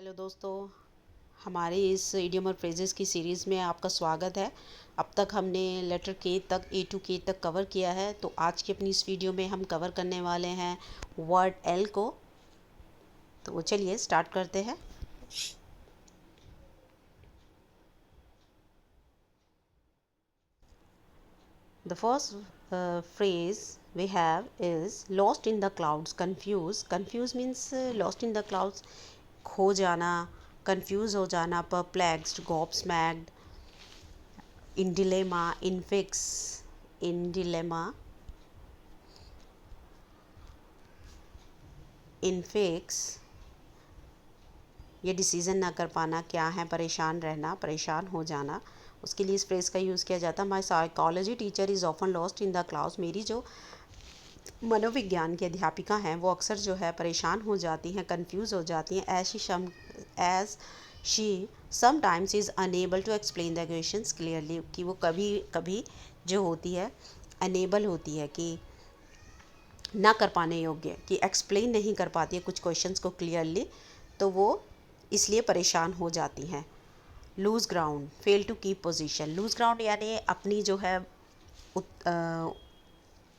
Hello दोस्तों, हमारे इस इडियम और फ्रेजेस की सीरीज़ में आपका स्वागत है। अब तक हमने लेटर के तक ए टू के तक कवर किया है, तो आज की अपनी इस वीडियो में हम कवर करने वाले हैं वर्ड एल को। तो चलिए स्टार्ट करते हैं। The first phrase we have is lost in the clouds, confused. Confused means lost in the clouds, खो जाना, confused हो जाना, perplexed, gobsmacked, in dilemma, in dilemma, in fix, ये डिसीज़न ना कर पाना, क्या है, परेशान रहना, परेशान हो जाना, उसके लिए इस फ्रेज़ का यूज़ किया जाता है। My psychology teacher is often lost in the clouds. मेरी जो मनोविज्ञान की अध्यापिका हैं वो अक्सर जो है परेशान हो जाती हैं, कंफ्यूज हो जाती हैं। As she sometimes is unable to explain the questions clearly, कि वो कभी कभी जो होती है अनेबल होती है, कि ना कर पाने योग्य, कि एक्सप्लेन नहीं कर पाती है कुछ क्वेश्चंस को क्लियरली, तो वो इसलिए परेशान हो जाती हैं। Lose ground, fail to keep position. Lose ground यानी अपनी जो है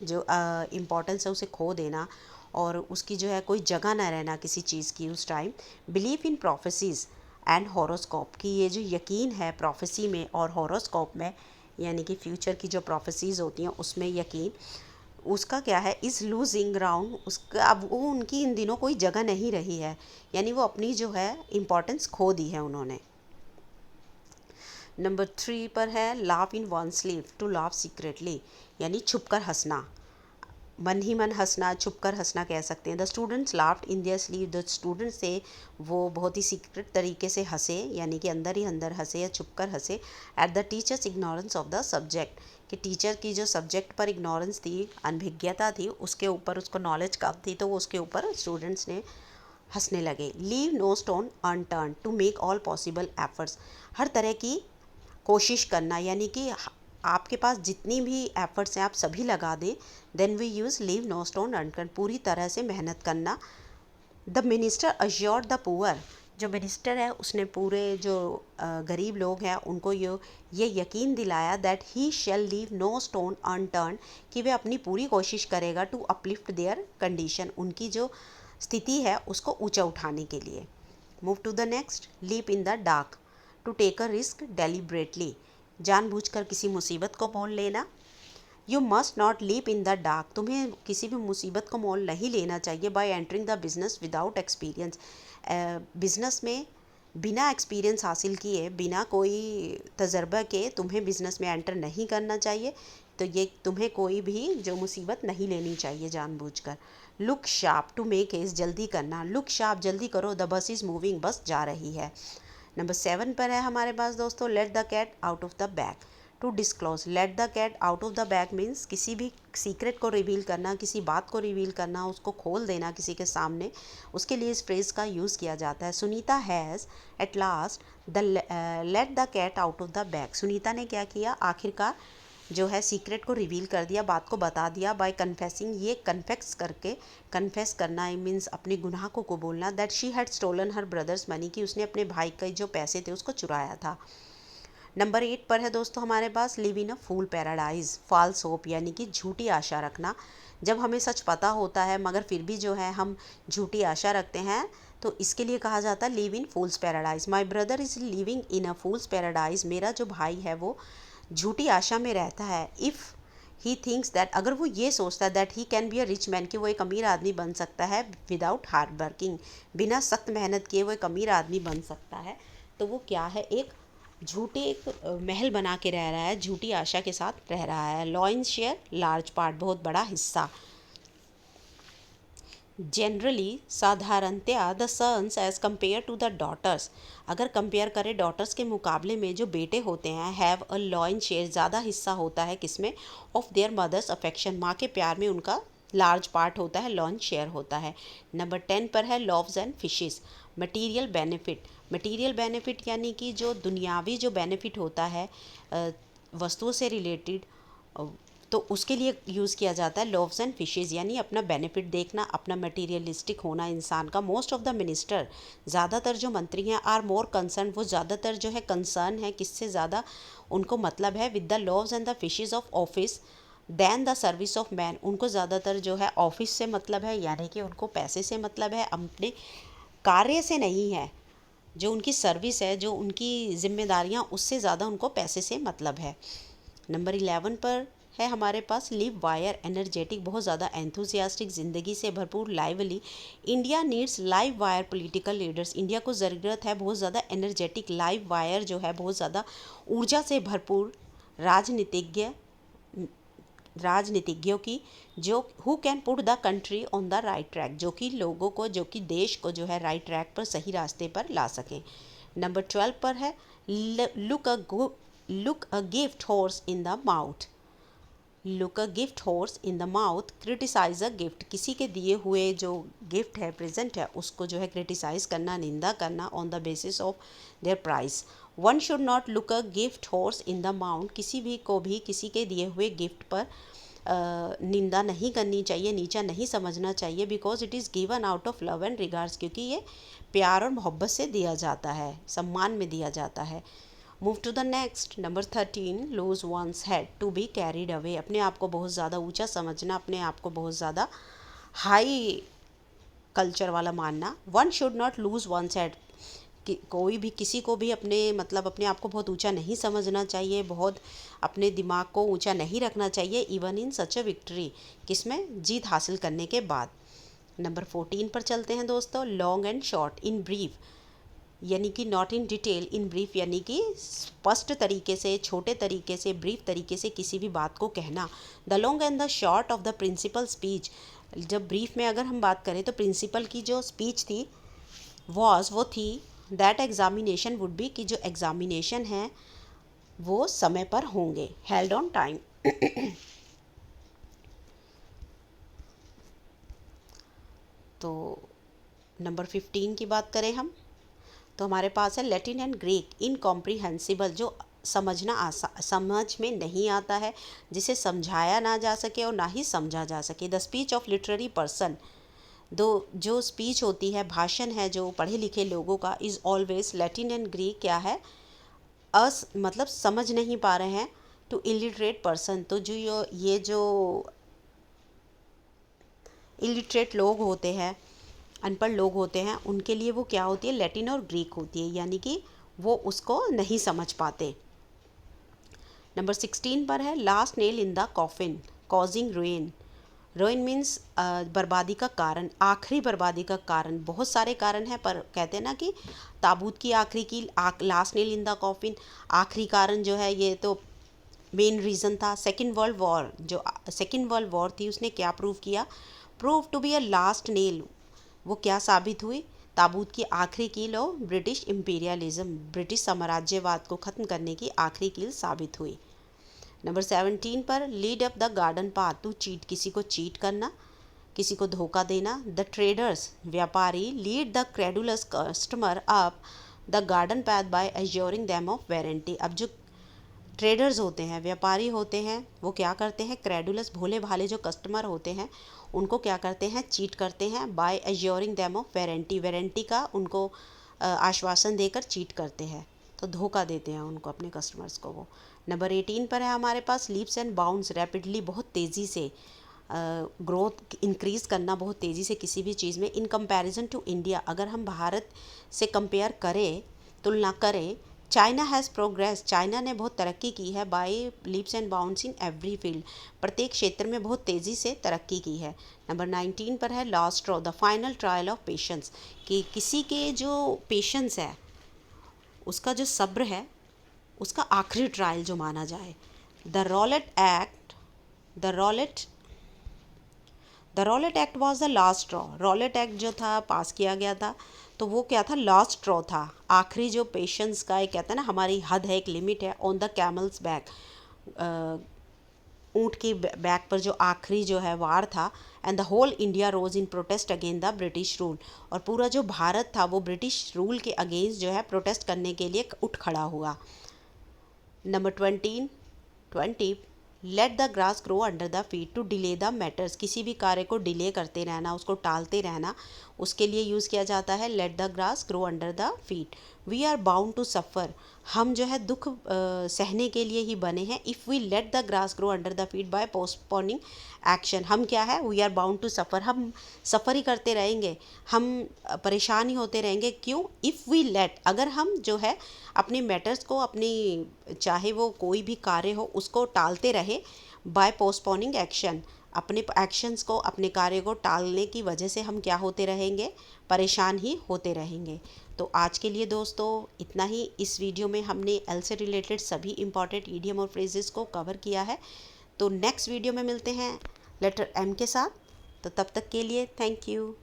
जो इम्पोर्टेंस है उसे खो देना, और उसकी जो है कोई जगह ना रहना किसी चीज़ की उस time. Believe in prophecies and horoscope, की ये जो यकीन है प्रोफेसी में और हॉरोस्कोप में, यानी कि फ्यूचर की जो प्रोफेसीज होती हैं उसमें यकीन, उसका क्या है, इस लूजिंग ग्राउंड, उसका अब वो उनकी इन दिनों कोई जगह नहीं रही है, यानी वो अपनी जो है इम्पोर्टेंस खो दी है उन्होंने। नंबर 3 पर है laugh in one sleeve, to laugh secretly, यानी छुप कर हंसना, मन ही मन हंसना, छुप कर हंसना कह सकते हैं। The students laughed in their sleeve, the students से वो बहुत ही सीक्रेट तरीके से हंसे, यानी कि अंदर ही अंदर हंसे या छुप कर हंसे। At the teachers ignorance of the subject, कि टीचर की जो सब्जेक्ट पर इग्नोरेंस थी, अनभिज्ञता थी, उसके ऊपर उसको नॉलेज कम थी, तो वो उसके ऊपर स्टूडेंट्स ने हंसने लगे। Leave no stone unturned, to make all possible efforts, हर तरह की कोशिश करना, यानी कि आपके पास जितनी भी एफर्ट्स हैं आप सभी लगा दें। Then we use leave no stone unturn, पूरी तरह से मेहनत करना। The minister assured the poor, जो मिनिस्टर है उसने पूरे जो गरीब लोग हैं उनको ये यकीन दिलाया that he shall leave no stone unturn, कि वे अपनी पूरी कोशिश करेगा टू अपलिफ्ट देयर कंडीशन, उनकी जो स्थिति है उसको ऊंचा उठाने के लिए। Move to the next, leap in the dark, to take a risk deliberately, जानबूझकर किसी मुसीबत को मोल लेना। You must not leap in the dark, तुम्हें किसी भी मुसीबत को मोल नहीं लेना चाहिए। By entering the business without experience, business में बिना एक्सपीरियंस हासिल किए, बिना कोई तजर्बा के तुम्हें बिजनेस में एंटर नहीं करना चाहिए। तो ये तुम्हें कोई भी जो मुसीबत नहीं लेनी चाहिए जानबूझकर। Look sharp, to make haste, जल्दी करना। लुक शार्प, जल्दी करो, द बस इज़ मूविंग, बस जा रही है। नंबर 7 पर है हमारे पास दोस्तों, let the cat out of the bag, to disclose. Let the cat out of the bag means किसी भी सीक्रेट को रिवील करना, किसी बात को रिवील करना, उसको खोल देना किसी के सामने, उसके लिए इस फ्रेज़ का यूज़ किया जाता है। Sunita has at last the let the cat out of the bag, Sunita ने क्या किया, आखिरकार जो है सीक्रेट को रिवील कर दिया, बात को बता दिया। बाय कन्फेसिंग, ये कन्फेक्स करके, कन्फेस करना मीन्स अपने गुनाह को बोलना। That she had stolen her brother's money, कि उसने अपने भाई के जो पैसे थे उसको चुराया था। नंबर 8 पर है दोस्तों हमारे पास, live in a fool paradise, false hope, यानी कि झूठी आशा रखना। जब हमें सच पता होता है मगर फिर भी जो है हम झूठी आशा रखते हैं, तो इसके लिए कहा जाता है live in fools paradise. My brother is living in a fools paradise, मेरा जो भाई है वो झूठी आशा में रहता है। इफ़ ही थिंक्स दैट, अगर वो ये सोचता है that he can be a rich man, कि वो एक अमीर आदमी बन सकता है, विदाउट हार्ड वर्किंग, बिना सख्त मेहनत किए वो एक अमीर आदमी बन सकता है, तो वो क्या है, एक झूठे एक महल बना के रह रहा है, झूठी आशा के साथ रह रहा है। लॉयंस शेयर लार्ज पार्ट, बहुत बड़ा हिस्सा। जनरली, साधारणतया, the sons as compare to the daughters, अगर कंपेयर करें डॉटर्स के मुकाबले में जो बेटे होते हैं, हैव अ लॉइन शेयर, ज़्यादा हिस्सा होता है किसमें, ऑफ देयर मदर्स अफेक्शन, माँ के प्यार में उनका लार्ज पार्ट होता है, लॉइन शेयर होता है। नंबर 10 पर है loaves and fishes, material benefit. Material benefit यानी कि जो दुनियावी जो बेनिफिट होता है वस्तुओं से रिलेटेड, तो उसके लिए यूज़ किया जाता है लोव्स एंड फिशेज़, यानी अपना बेनिफिट देखना, अपना मटेरियलिस्टिक होना इंसान का। मोस्ट ऑफ द मिनिस्टर, ज़्यादातर जो मंत्री हैं, आर मोर कंसर्न, वो ज़्यादातर जो है कंसर्न है किससे ज़्यादा, उनको मतलब है with the loaves and the fishes of office than the service of man. उनको ज़्यादातर जो है ऑफिस से मतलब है, यानी कि उनको पैसे से मतलब है, अपने कार्य से नहीं है। जो उनकी सर्विस है, जो उनकी जिम्मेदारियां, उससे ज़्यादा उनको पैसे से मतलब है। नंबर 11 पर है हमारे पास लिव वायर, एनर्जेटिक, बहुत ज़्यादा एंथुसियास्टिक, ज़िंदगी से भरपूर, lively. India needs live wire political leaders. India को ज़रूरत है बहुत ज़्यादा एनर्जेटिक, लाइव वायर जो है बहुत ज़्यादा ऊर्जा से भरपूर राजनीतिज्ञों की, जो who can put the country on the right track, जो कि लोगों को, जो कि देश को जो है राइट ट्रैक पर, सही रास्ते पर ला सकें। नंबर 12 पर है look a gift horse in the mouth. Look a gift horse in the mouth, criticise a gift. किसी के दिए हुए जो गिफ्ट है, प्रेजेंट है, उसको जो है क्रिटिसाइज करना, निंदा करना on the basis of their price. One should not look a gift horse in the mouth. किसी भी को भी किसी के दिए हुए गिफ्ट पर निंदा नहीं करनी चाहिए, नीचा नहीं समझना चाहिए, because it is given out of love and regards, क्योंकि ये प्यार और मोहब्बत से दिया जाता है, सम्मान में दिया जाता है। Move to the next, number 13, lose one's head to be carried away. अपने आप को बहुत ज़्यादा ऊंचा समझना, अपने आप को बहुत ज़्यादा हाई कल्चर वाला मानना। One should not lose one's head, कि कोई भी किसी को भी अपने मतलब अपने आप को बहुत ऊंचा नहीं समझना चाहिए, बहुत अपने दिमाग को ऊंचा नहीं रखना चाहिए, even in such a victory, किसमें, जीत हासिल करने के बाद। नंबर 14 पर चलते हैं दोस्तों, long and short in brief, यानी कि not in detail, in brief, यानी कि स्पष्ट तरीके से, छोटे तरीके से, ब्रीफ तरीके से किसी भी बात को कहना। The long and the short of the principal speech, जब ब्रीफ में अगर हम बात करें तो प्रिंसिपल की जो स्पीच थी वो थी दैट एग्जामिनेशन वुड बी, कि जो एग्जामिनेशन है वो समय पर होंगे, हेल्ड ऑन टाइम। तो नंबर 15 की बात करें हम, तो हमारे पास है लैटिन एंड ग्रीक, इनकॉम्प्रीहेंसिबल, जो समझ में नहीं आता है, जिसे समझाया ना जा सके और ना ही समझा जा सके। The speech of literary person, दो जो स्पीच होती है, भाषण है जो पढ़े लिखे लोगों का, is always Latin and Greek, क्या है, मतलब समझ नहीं पा रहे हैं, टू इलिटरेट पर्सन, तो जो ये जो इलिटरेट लोग होते हैं, अनपढ़ लोग होते हैं, उनके लिए वो क्या होती है, लैटिन और ग्रीक होती है, यानी कि वो उसको नहीं समझ पाते। नंबर 16 पर है last nail in the coffin, causing ruin. Ruin means बर्बादी का कारण, आखिरी बर्बादी का कारण। बहुत सारे कारण हैं, पर कहते हैं ना कि ताबूत की आखिरी की, last nail in the coffin, आखिरी कारण जो है, ये तो मेन रीज़न था। सेकेंड वर्ल्ड वॉर, जो सेकेंड वर्ल्ड वॉर थी, उसने क्या प्रूव किया, prove to be a last nail, वो क्या साबित हुई, ताबूत की आखिरी कील और ब्रिटिश इम्पीरियलिज्म, ब्रिटिश साम्राज्यवाद को ख़त्म करने की आखिरी कील साबित हुई। नंबर 17 पर lead up the garden path to cheat, किसी को चीट करना, किसी को धोखा देना। द ट्रेडर्स, व्यापारी, lead the credulous customer up the garden path by assuring them of warranty. अब जो ट्रेडर्स होते हैं, व्यापारी होते हैं, वो क्या करते हैं, क्रेडुलस, भोले भाले जो कस्टमर होते हैं, उनको क्या करते हैं, चीट करते हैं, by assuring them of warranty, warranty का उनको आश्वासन देकर चीट करते हैं, तो धोखा देते हैं उनको, अपने कस्टमर्स को वो। नंबर 18 पर है हमारे पास लीप्स एंड बाउंड्स, रैपिडली, बहुत तेज़ी से ग्रोथ इंक्रीज़ करना, बहुत तेज़ी से किसी भी चीज़ में। इन कंपैरिजन टू इंडिया, अगर हम भारत से कंपेयर करें, तुलना करें, चाइना हैज़ प्रोग्रेस, चाइना ने बहुत तरक्की की है, by leaps and bounds in every field, प्रत्येक क्षेत्र में बहुत तेज़ी से तरक्की की है। नंबर 19 पर है last straw, the final trial of patience, कि किसी के जो पेशेंस है, उसका जो सब्र है, उसका आखिरी ट्रायल जो माना जाए। The Rowlatt act the Rowlatt act was the last straw, Rowlatt act जो था पास किया गया था, तो वो क्या था, लास्ट स्ट्रॉ था, आखिरी जो पेशेंस का, एक कहते हैं ना हमारी हद है, एक लिमिट है। ऑन द कैमल्स बैक, ऊँट की बैक पर जो आखिरी जो है वार था। And the whole India rose in protest against the British rule, और पूरा जो भारत था वो ब्रिटिश रूल के अगेंस्ट जो है प्रोटेस्ट करने के लिए उठ खड़ा हुआ। Number 20 let the grass grow under the feet, to delay the matters, किसी भी कार्य को डिले करते रहना, उसको टालते रहना, उसके लिए यूज़ किया जाता है let the grass grow under the feet. We are bound to suffer, हम जो है दुख सहने के लिए ही बने हैं। If we let the grass grow under the feet by postponing action, हम क्या है, we are bound to suffer, हम सफ़र ही करते रहेंगे, हम परेशान ही होते रहेंगे। क्यों? इफ़ वी लेट, अगर हम जो है अपने मैटर्स को, अपनी चाहे वो कोई भी कार्य हो उसको टालते रहे बाय पोस्टपोनिंग एक्शन, अपने एक्शंस को, अपने कार्य को टालने की वजह से हम क्या होते रहेंगे, परेशान ही होते रहेंगे। तो आज के लिए दोस्तों इतना ही। इस वीडियो में हमने एल से रिलेटेड सभी इंपॉर्टेंट ईडियम और फ्रेजेस को कवर किया है। तो नेक्स्ट वीडियो में मिलते हैं लेटर एम के साथ। तो तब तक के लिए थैंक यू।